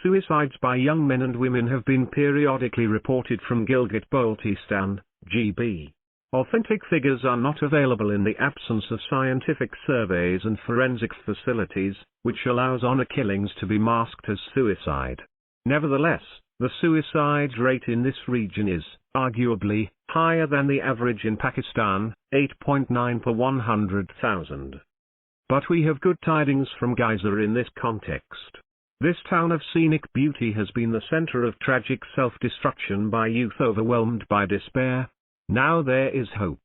suicides by young men and women have been periodically reported from Gilgit-Baltistan, GB. Authentic figures are not available in the absence of scientific surveys and forensic facilities, which allows honor killings to be masked as suicide. Nevertheless, the suicide rate in this region is, arguably, higher than the average in Pakistan, 8.9 per 100,000. But we have good tidings from Giza in this context. This town of scenic beauty has been the center of tragic self-destruction by youth overwhelmed by despair. Now there is hope.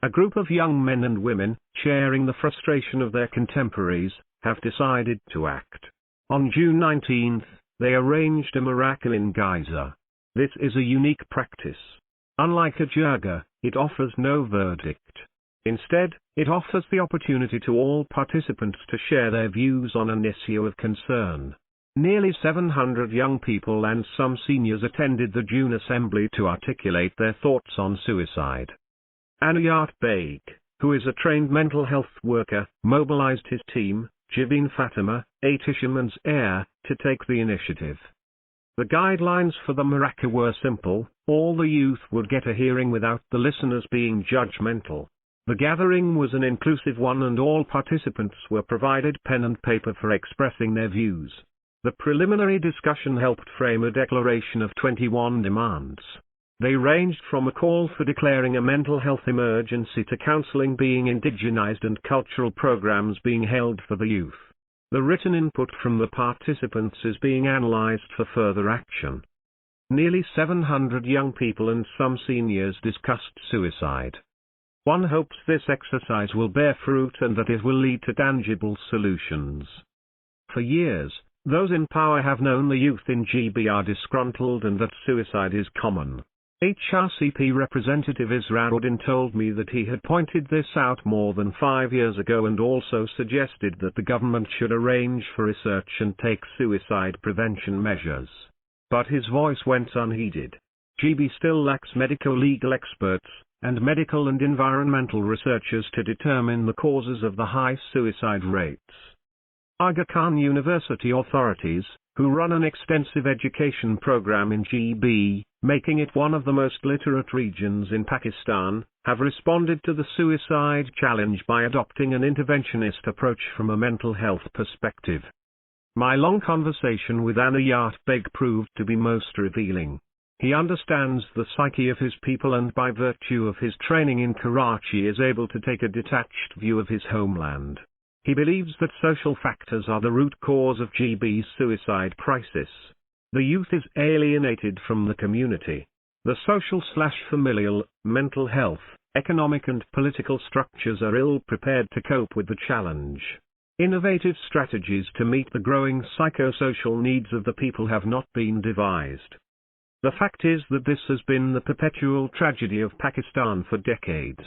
A group of young men and women, sharing the frustration of their contemporaries, have decided to act. On June 19, they arranged a Maraka in Giza. This is a unique practice. Unlike a jirga, it offers no verdict. Instead, it offers the opportunity to all participants to share their views on an issue of concern. Nearly 700 young people and some seniors attended the June assembly to articulate their thoughts on suicide. Anayat Beg, who is a trained mental health worker, mobilized his team, Jibin Fatima, a fisherman's heir, to take the initiative. The guidelines for the Maraka were simple: all the youth would get a hearing without the listeners being judgmental. The gathering was an inclusive one and all participants were provided pen and paper for expressing their views. The preliminary discussion helped frame a declaration of 21 demands. They ranged from a call for declaring a mental health emergency to counseling being indigenized and cultural programs being held for the youth. The written input from the participants is being analyzed for further action. Nearly 700 young people and some seniors discussed suicide. One hopes this exercise will bear fruit and that it will lead to tangible solutions. For years, those in power have known the youth in GB are disgruntled and that suicide is common. HRCP representative Israuddin told me that he had pointed this out more than 5 years ago and also suggested that the government should arrange for research and take suicide prevention measures. But his voice went unheeded. GB still lacks medico-legal experts, and medical and environmental researchers to determine the causes of the high suicide rates. Aga Khan University authorities, who run an extensive education program in GB, making it one of the most literate regions in Pakistan, have responded to the suicide challenge by adopting an interventionist approach from a mental health perspective. My long conversation with Anayat Beg proved to be most revealing. He understands the psyche of his people and by virtue of his training in Karachi is able to take a detached view of his homeland. He believes that social factors are the root cause of GB's suicide crisis. The youth is alienated from the community. The social/familial, mental health, economic and political structures are ill-prepared to cope with the challenge. Innovative strategies to meet the growing psychosocial needs of the people have not been devised. The fact is that this has been the perpetual tragedy of Pakistan for decades.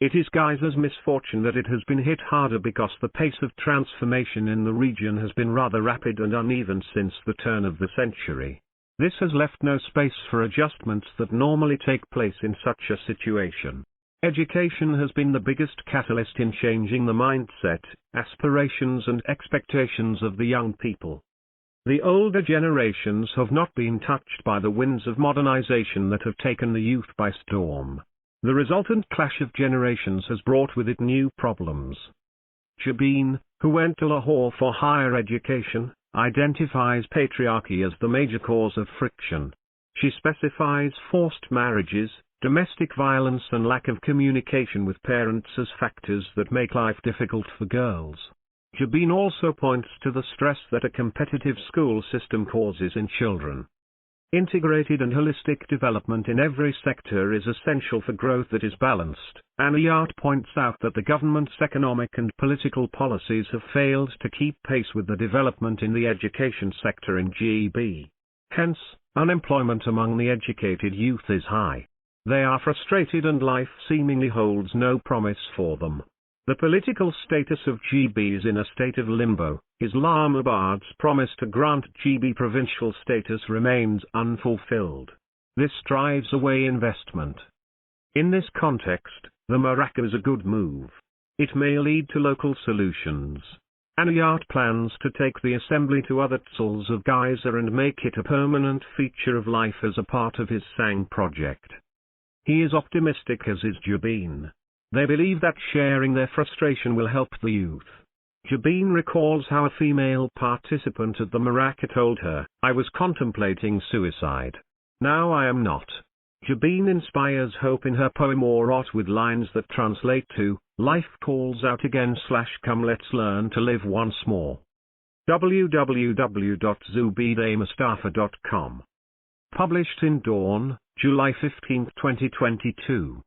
It is Giza's misfortune that it has been hit harder because the pace of transformation in the region has been rather rapid and uneven since the turn of the century. This has left no space for adjustments that normally take place in such a situation. Education has been the biggest catalyst in changing the mindset, aspirations and expectations of the young people. The older generations have not been touched by the winds of modernization that have taken the youth by storm. The resultant clash of generations has brought with it new problems. Jabin, who went to Lahore for higher education, identifies patriarchy as the major cause of friction. She specifies forced marriages, domestic violence and lack of communication with parents as factors that make life difficult for girls. Jabin also points to the stress that a competitive school system causes in children. Integrated and holistic development in every sector is essential for growth that is balanced. Anayat points out that the government's economic and political policies have failed to keep pace with the development in the education sector in GB. Hence, unemployment among the educated youth is high. They are frustrated and life seemingly holds no promise for them. The political status of GB is in a state of limbo. Islamabad's promise to grant GB provincial status remains unfulfilled. This drives away investment. In this context, the Maraka is a good move. It may lead to local solutions. Anayat plans to take the assembly to other Tsuls of Geyser and make it a permanent feature of life as a part of his Sang project. He is optimistic as is Jabin. They believe that sharing their frustration will help the youth. Jabin recalls how a female participant at the Maraka told her, "I was contemplating suicide. Now I am not." Jabin inspires hope in her poem Orot with lines that translate to, "Life calls out again / come let's learn to live once more." www.zubeidamustafa.com. Published in Dawn, July 15, 2022.